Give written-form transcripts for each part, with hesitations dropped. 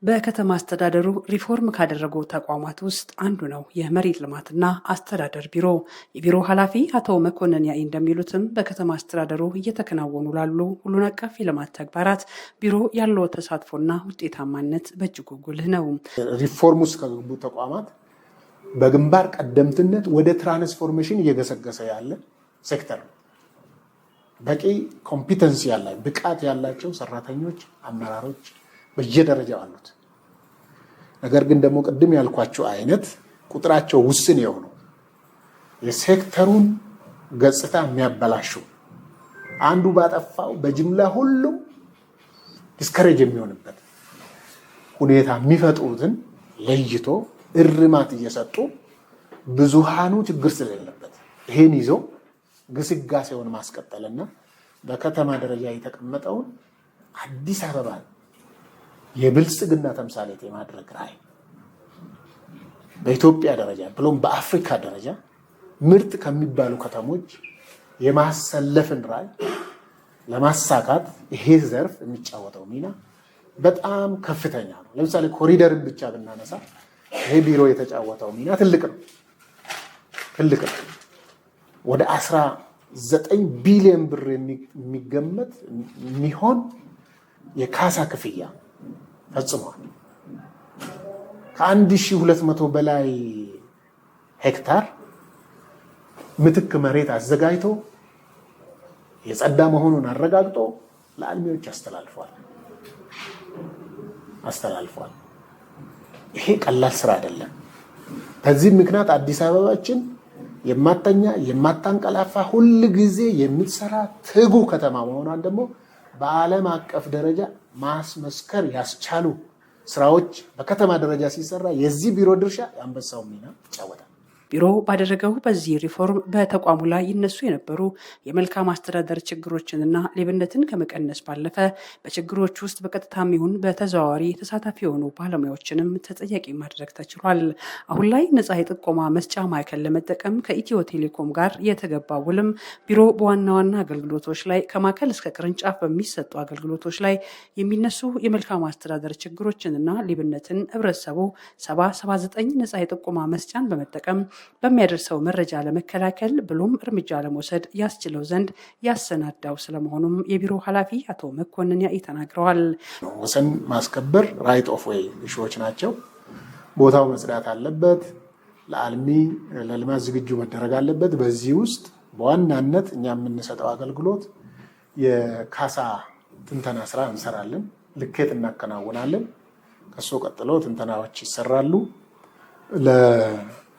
በከተማ አስተዳደሩ ሪፎርም ካደረጉ ተቋማት ውስጥ አንዱ ነው የመሬት ልማትና አስተዳደር ቢሮ። የቢሮ ኃላፊ አቶ መኮንን ያኢ እንደሚሉትም በከተማ አስተዳደሩ እየተከናወኑ ላሉ ሁሉን አቀፍ የልማት ተግባራት ቢሮ ያለው ተሳትፎና ውጤታማነት በእጅጉ ጉልህ ነው። ሪፎርም ውስጥ ከገቡ ተቋማት በግንባር ቀደምትነት ወደ ትራንስፎርሜሽን እየገሰገሰ ያለ ሴክተር ነው። በቂ ኮምፒተንሲ ያላቸው ብቃት ያላቸው ሰራተኞች፣ አመራሮች በየደረጃው አሉት። ነገር ግን ደግሞ ቅድም ያልኳቸው አይነት ቁጥራቸው ውስን የሆኑ የሴክተሩን ገጽታ የሚያበላሹ አንዱ ባጠፋው በጅምላ ሁሉም ዲስከሬጅ የሚሆንበት ሁኔታ የሚፈጥሩትን ለይቶ እርማት እየሰጡ ብዙሃኑ ችግር ስለሌለበት ይሄን ይዞ ግስጋሴውን ማስቀጠልና በከተማ ደረጃ የተቀመጠውን አዲስ አበባ የብልጽግና ተምሳሌት የማድረግ ራዕይ በኢትዮጵያ ደረጃ ብሎም በአፍሪካ ደረጃ ምርጥ ከሚባሉ ከተሞች የማሰለፍን ራዕይ ለማሳካት ይሄ ዘርፍ የሚጫወተው ሚና በጣም ከፍተኛ ነው። ለምሳሌ ኮሪደርን ብቻ ብናነሳ ይሄ ቢሮ የተጫወተው ሚና ትልቅ ነው። ወደ 19 ቢሊዮን ብር የሚገመት የሚሆን የካሳ ክፍያ ፈጽሟል። ከ1200 በላይ ሄክታር ምትክ መሬት አዘጋጅቶ የጸዳ መሆኑን አረጋግጦ ለአልሚዎች አስተላልፏል። ይሄ ቀላል ስራ አይደለም። በዚህ ምክንያት አዲስ አበባችን የማተኛ የማታንቀላፋ ሁል ጊዜ የምትሰራ ትጉ ከተማ መሆኗን ደግሞ በዓለም አቀፍ ደረጃ ማስመስከር ያስቻሉ ስራዎች በከተማ ደረጃ ሲሰራ የዚህ ቢሮ ድርሻ የአንበሳው ሚና ይጫወታል። ቢሮ ባደረገው በዚህ ሪፎርም በተቋሙ ላይ ይነሱ የነበሩ የመልካም አስተዳደር ችግሮችንና ሌብነትን ከመቀነስ ባለፈ በችግሮች ውስጥ በቀጥታም ይሁን በተዘዋዋሪ ተሳታፊ የሆኑ ባለሙያዎችንም ተጠያቂ ማድረግ ተችሏል። አሁን ላይ ነፃ የጥቆማ መስጫ ማዕከል ለመጠቀም ከኢትዮ ቴሌኮም ጋር የተገባ ውልም ቢሮ በዋና ዋና አገልግሎቶች ላይ ከማዕከል እስከ ቅርንጫፍ በሚሰጡ አገልግሎቶች ላይ የሚነሱ የመልካም አስተዳደር ችግሮችንና ሌብነትን ህብረተሰቡ 779 ነፃ የጥቆማ መስጫን በመጠቀም በሚያደርሰው መረጃ ለመከላከል ብሎም እርምጃ ለመውሰድ ያስችለው ዘንድ ያሰናዳው ስለመሆኑም የቢሮ ኃላፊ አቶ መኮንን ያኢ ተናግረዋል። ወሰን ማስከበር ራይት ኦፍ ዌይ ኢሹዎች ናቸው። ቦታው መጽዳት አለበት። ለአልሚ ለልማት ዝግጁ መደረግ አለበት። በዚህ ውስጥ በዋናነት እኛ የምንሰጠው አገልግሎት የካሳ ትንተና ስራ እንሰራለን። ልኬት እናከናውናለን። ከሱ ቀጥሎ ትንተናዎች ይሰራሉ።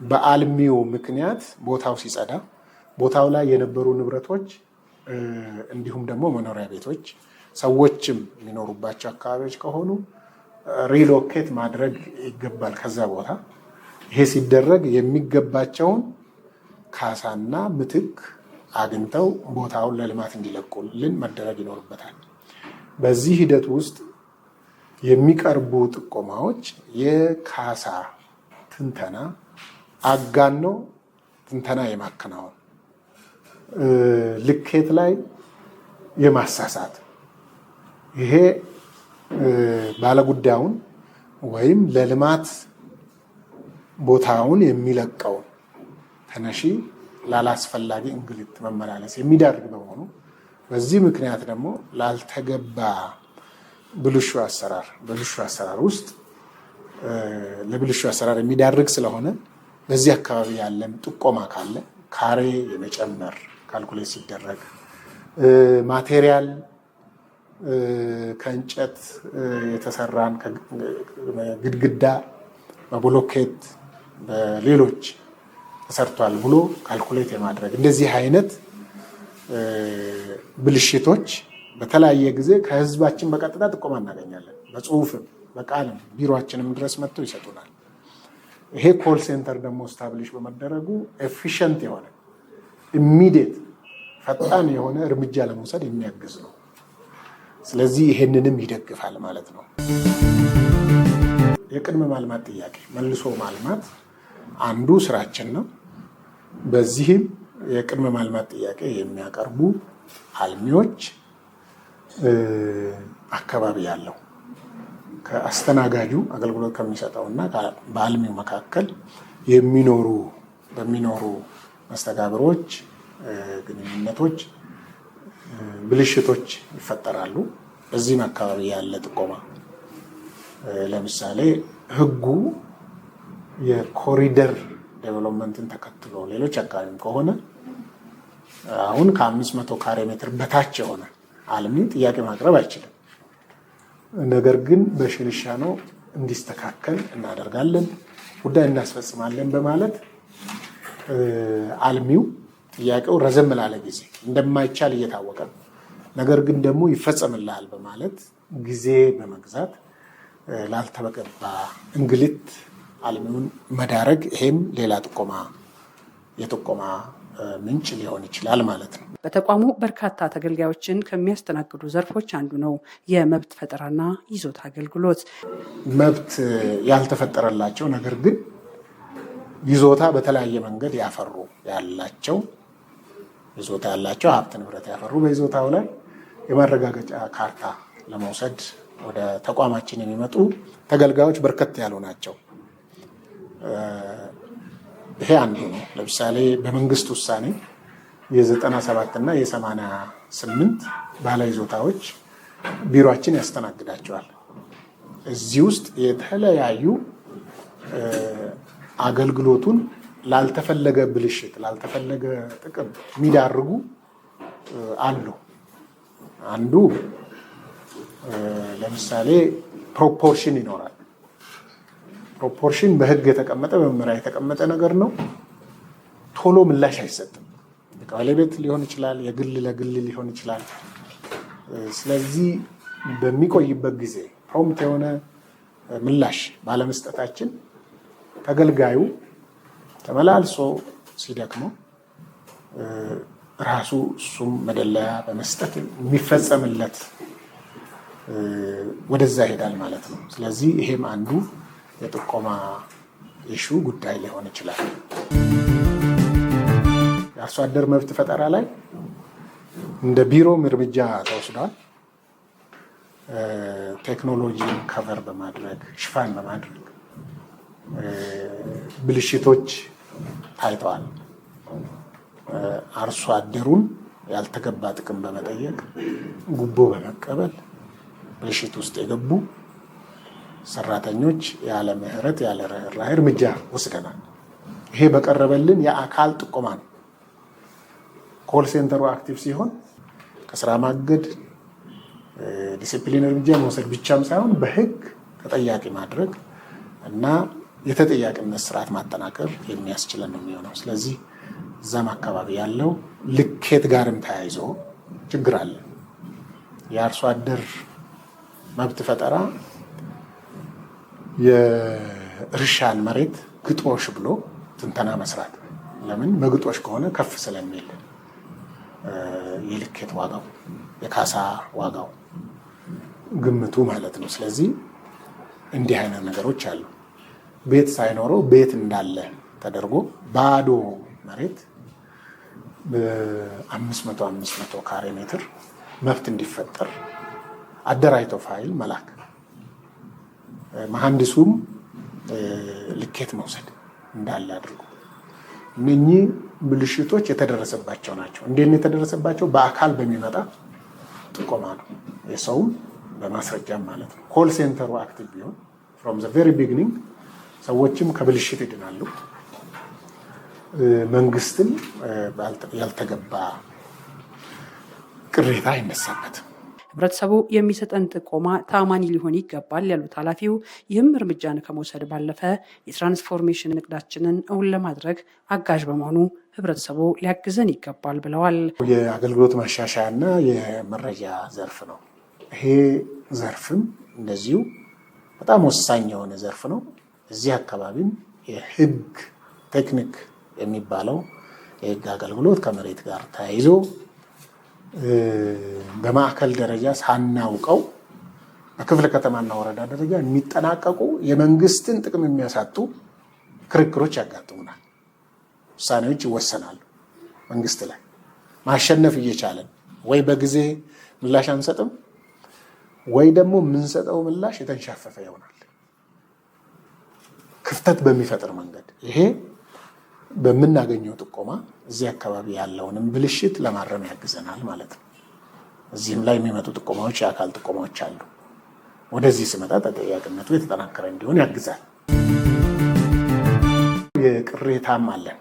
በአልሚው ምክንያት ቦታው ሲጸዳ ቦታው ላይ የነበሩ ንብረቶች እንዲሁም ደግሞ መኖሪያ ቤቶች ሰዎችም የሚኖሩባቸው አካባቢዎች ከሆኑ ሪሎኬት ማድረግ ይገባል ከዛ ቦታ። ይሄ ሲደረግ የሚገባቸውን ካሳና ምትክ አግኝተው ቦታውን ለልማት እንዲለቁልን መደረግ ይኖርበታል። በዚህ ሂደት ውስጥ የሚቀርቡ ጥቆማዎች የካሳ ትንተና አጋኖ ትንተና የማከናወን ልኬት ላይ የማሳሳት ይሄ ባለጉዳዩን ወይም ለልማት ቦታውን የሚለቀውን ተነሺ ላላስፈላጊ እንግልት መመላለስ የሚዳርግ በመሆኑ በዚህ ምክንያት ደግሞ ላልተገባ ብልሹ አሰራር ውስጥ ለብልሹ አሰራር የሚዳርግ ስለሆነ በዚህ አካባቢ ያለም ጥቆማ ካለ ካሬ የመጨመር ካልኩሌት ሲደረግ ማቴሪያል ከእንጨት የተሰራን ግድግዳ በብሎኬት በሌሎች ተሰርቷል ብሎ ካልኩሌት የማድረግ እንደዚህ አይነት ብልሽቶች በተለያየ ጊዜ ከህዝባችን በቀጥታ ጥቆማ እናገኛለን። በጽሁፍም በቃልም ቢሮአችንም ድረስ መጥተው ይሰጡናል። ይሄ ኮል ሴንተር ደግሞ ስታብሊሽ በመደረጉ ኤፊሽንት የሆነ ኢሚዲየት ፈጣን የሆነ እርምጃ ለመውሰድ የሚያግዝ ነው። ስለዚህ ይሄንንም ይደግፋል ማለት ነው። የቅድመ ማልማት ጥያቄ መልሶ ማልማት አንዱ ስራችን ነው። በዚህም የቅድመ ማልማት ጥያቄ የሚያቀርቡ አልሚዎች አካባቢ ያለው ከአስተናጋጁ አገልግሎት ከሚሰጠውና በአልሚው መካከል በሚኖሩ መስተጋብሮች፣ ግንኙነቶች ብልሽቶች ይፈጠራሉ። በዚህም አካባቢ ያለ ጥቆማ ለምሳሌ ህጉ የኮሪደር ዴቨሎፕመንትን ተከትሎ ሌሎች አካባቢም ከሆነ አሁን ከ500 ካሬ ሜትር በታች የሆነ አልሚ ጥያቄ ማቅረብ አይችልም። ነገር ግን በሽርሻኖ እንዲስተካከል እናደርጋለን፣ ጉዳይ እናስፈጽማለን በማለት አልሚው ጥያቄው ረዘም ላለ ጊዜ እንደማይቻል እየታወቀ ነገር ግን ደግሞ ይፈጸምልሃል በማለት ጊዜ በመግዛት ላልተበገባ እንግልት አልሚውን መዳረግ፣ ይሄም ሌላ የጥቆማ ምንጭ ሊሆን ይችላል ማለት ነው። በተቋሙ በርካታ ተገልጋዮችን ከሚያስተናግዱ ዘርፎች አንዱ ነው የመብት ፈጠራና ይዞታ አገልግሎት። መብት ያልተፈጠረላቸው ነገር ግን ይዞታ በተለያየ መንገድ ያላቸው ሀብት ንብረት ያፈሩ በይዞታው ላይ የማረጋገጫ ካርታ ለመውሰድ ወደ ተቋማችን የሚመጡ ተገልጋዮች በርከት ያሉ ናቸው። ይሄ አንዱ ነው። ለምሳሌ በመንግስት ውሳኔ የ97 እና የ88 ባለ ይዞታዎች ቢሮአችን ያስተናግዳቸዋል። እዚህ ውስጥ የተለያዩ አገልግሎቱን ላልተፈለገ ብልሽት፣ ላልተፈለገ ጥቅም የሚዳርጉ አሉ። አንዱ ለምሳሌ ፕሮፖርሽን ይኖራል። ፕሮፖርሽን በህግ የተቀመጠ በመመሪያ የተቀመጠ ነገር ነው። ቶሎ ምላሽ አይሰጥም። የቀበሌ ቤት ሊሆን ይችላል፣ የግል ለግል ሊሆን ይችላል። ስለዚህ በሚቆይበት ጊዜ ፕሮምፕት የሆነ ምላሽ ባለመስጠታችን ተገልጋዩ ተመላልሶ ሲደክመው ራሱ እሱም መደለያ በመስጠት የሚፈጸምለት ወደዛ ይሄዳል ማለት ነው። ስለዚህ ይሄም አንዱ የጥቆማ ኢሹ ጉዳይ ሊሆን ይችላል። የአርሶ አደር መብት ፈጠራ ላይ እንደ ቢሮም እርምጃ ተወስዷል። ቴክኖሎጂን ከቨር በማድረግ ሽፋን በማድረግ ብልሽቶች ታይተዋል። አርሶ አደሩን ያልተገባ ጥቅም በመጠየቅ ጉቦ በመቀበል ብልሽት ውስጥ የገቡ ሰራተኞች ያለ ምህረት ያለ ርህራሄ እርምጃ ወስደናል። ይሄ በቀረበልን የአካል ጥቆማ ነው። ኮል ሴንተሩ አክቲቭ ሲሆን ከስራ ማገድ፣ ዲሲፕሊን እርምጃ መውሰድ ብቻም ሳይሆን በህግ ተጠያቂ ማድረግ እና የተጠያቂነት ስርዓት ማጠናከር የሚያስችለን ነው የሚሆነው። ስለዚህ እዛም አካባቢ ያለው ልኬት ጋርም ተያይዞ ችግር አለ። የአርሶ አደር መብት ፈጠራ የእርሻን መሬት ግጦሽ ብሎ ትንተና መስራት፣ ለምን በግጦሽ ከሆነ ከፍ ስለሚል የልኬት ዋጋው የካሳ ዋጋው ግምቱ ማለት ነው። ስለዚህ እንዲህ አይነት ነገሮች አሉ። ቤት ሳይኖረው ቤት እንዳለ ተደርጎ ባዶ መሬት በ500 ካሬ ሜትር መብት እንዲፈጠር አደራጅቶ ፋይል መላክ፣ መሐንዲሱም ልኬት መውሰድ እንዳለ አድርጎ እነኚህ ብልሽቶች የተደረሰባቸው ናቸው። እንዴት ነው የተደረሰባቸው? በአካል በሚመጣ ጥቆማ ነው፣ የሰውም በማስረጃም ማለት ነው። ኮል ሴንተሩ አክቲቭ ቢሆን ፍሮም ዘ ቬሪ ቢግኒንግ ሰዎችም ከብልሽት ይድናሉ። መንግስትም ያልተገባ ቅሬታ አይነሳበትም። ህብረተሰቡ የሚሰጠን ጥቆማ ታማኒ ሊሆን ይገባል ያሉት ኃላፊው፣ ይህም እርምጃን ከመውሰድ ባለፈ የትራንስፎርሜሽን እቅዳችንን እውን ለማድረግ አጋዥ በመሆኑ ህብረተሰቡ ሊያግዘን ይገባል ብለዋል። የአገልግሎት ማሻሻያና የመረጃ ዘርፍ ነው። ይሄ ዘርፍም እንደዚሁ በጣም ወሳኝ የሆነ ዘርፍ ነው። እዚህ አካባቢም የህግ ቴክኒክ የሚባለው የህግ አገልግሎት ከመሬት ጋር ተያይዞ በማዕከል ደረጃ ሳናውቀው በክፍለ ከተማና ወረዳ ደረጃ የሚጠናቀቁ የመንግስትን ጥቅም የሚያሳጡ ክርክሮች ያጋጥሙናል። ውሳኔዎች ይወሰናሉ። መንግስት ላይ ማሸነፍ እየቻለን ወይ በጊዜ ምላሽ አንሰጥም ወይ ደግሞ የምንሰጠው ምላሽ የተንሻፈፈ ይሆናል፣ ክፍተት በሚፈጥር መንገድ። ይሄ በምናገኘው ጥቆማ እዚህ አካባቢ ያለውንም ብልሽት ለማረም ያግዘናል ማለት ነው። እዚህም ላይ የሚመጡ ጥቆማዎች የአካል ጥቆማዎች አሉ። ወደዚህ ስመጣ ተጠያቂነቱ የተጠናከረ እንዲሆን ያግዛል። የቅሬታም አለን።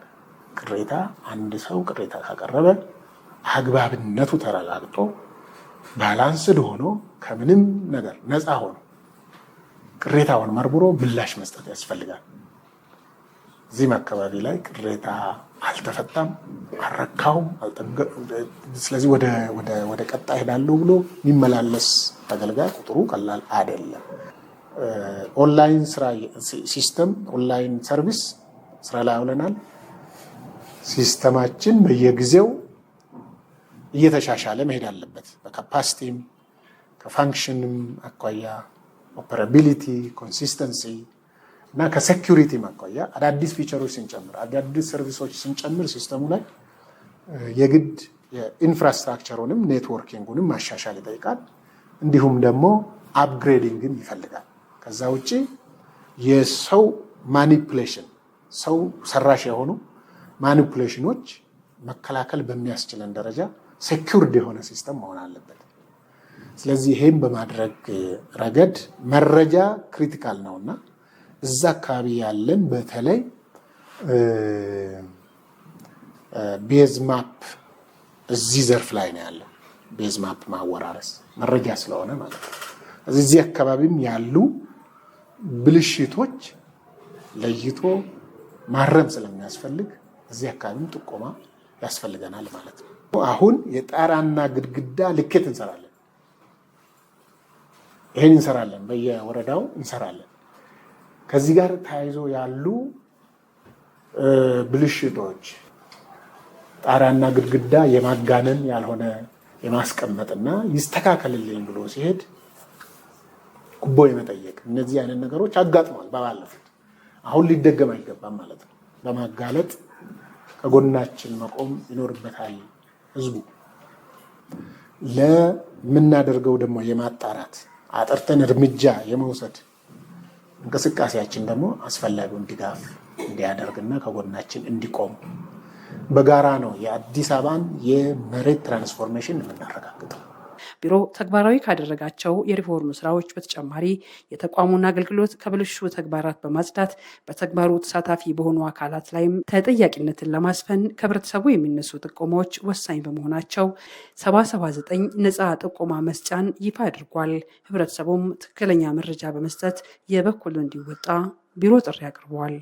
ቅሬታ አንድ ሰው ቅሬታ ካቀረበ አግባብነቱ ተረጋግጦ ባላንስድ ሆኖ ከምንም ነገር ነፃ ሆኖ ቅሬታውን መርምሮ ምላሽ መስጠት ያስፈልጋል። እዚህም አካባቢ ላይ ቅሬታ አልተፈታም፣ አልረካውም፣ ስለዚህ ወደ ቀጣይ ሄዳለሁ ብሎ የሚመላለስ ተገልጋይ ቁጥሩ ቀላል አይደለም። ኦንላይን ስራ ሲስተም፣ ኦንላይን ሰርቪስ ስራ ላይ አውለናል። ሲስተማችን በየጊዜው እየተሻሻለ መሄድ አለበት። በካፓሲቲም ከፋንክሽንም አኳያ ኦፐራቢሊቲ፣ ኮንሲስተንሲ እና ከሴኪሪቲ አኳያ አዳዲስ ፊቸሮች ስንጨምር፣ አዳዲስ ሰርቪሶች ስንጨምር ሲስተሙ ላይ የግድ የኢንፍራስትራክቸሩንም ኔትወርኪንጉንም ማሻሻል ይጠይቃል። እንዲሁም ደግሞ አፕግሬዲንግን ይፈልጋል። ከዛ ውጭ የሰው ማኒፑሌሽን፣ ሰው ሰራሽ የሆኑ ማኒፑሌሽኖች መከላከል በሚያስችለን ደረጃ ሴኪውርድ የሆነ ሲስተም መሆን አለበት። ስለዚህ ይሄም በማድረግ ረገድ መረጃ ክሪቲካል ነውና እዛ አካባቢ ያለን በተለይ ቤዝ ማፕ እዚህ ዘርፍ ላይ ነው ያለው። ቤዝ ማፕ ማወራረስ መረጃ ስለሆነ ማለት ነው። እዚህ አካባቢም ያሉ ብልሽቶች ለይቶ ማረም ስለሚያስፈልግ እዚህ አካባቢም ጥቆማ ያስፈልገናል ማለት ነው። አሁን የጣራና ግድግዳ ልኬት እንሰራለን። ይሄን እንሰራለን፣ በየወረዳው እንሰራለን። ከዚህ ጋር ተያይዞ ያሉ ብልሽቶች ጣራና ግድግዳ የማጋነን ያልሆነ የማስቀመጥና ይስተካከልልኝ ብሎ ሲሄድ ጉቦ የመጠየቅ እነዚህ አይነት ነገሮች አጋጥመዋል በባለፉት። አሁን ሊደገም አይገባም ማለት ነው። በማጋለጥ ከጎናችን መቆም ይኖርበታል ህዝቡ። ለምናደርገው ደግሞ የማጣራት አጥርተን እርምጃ የመውሰድ እንቅስቃሴያችን ደግሞ አስፈላጊውን ድጋፍ እንዲያደርግና ከጎናችን እንዲቆም በጋራ ነው የአዲስ አበባን የመሬት ትራንስፎርሜሽን የምናረጋግጠው። ቢሮ ተግባራዊ ካደረጋቸው የሪፎርም ስራዎች በተጨማሪ የተቋሙን አገልግሎት ከብልሹ ተግባራት በማጽዳት በተግባሩ ተሳታፊ በሆኑ አካላት ላይም ተጠያቂነትን ለማስፈን ከህብረተሰቡ የሚነሱ ጥቆማዎች ወሳኝ በመሆናቸው 779 ነፃ ጥቆማ መስጫን ይፋ አድርጓል። ህብረተሰቡም ትክክለኛ መረጃ በመስጠት የበኩሉን እንዲወጣ ቢሮ ጥሪ አቅርበዋል።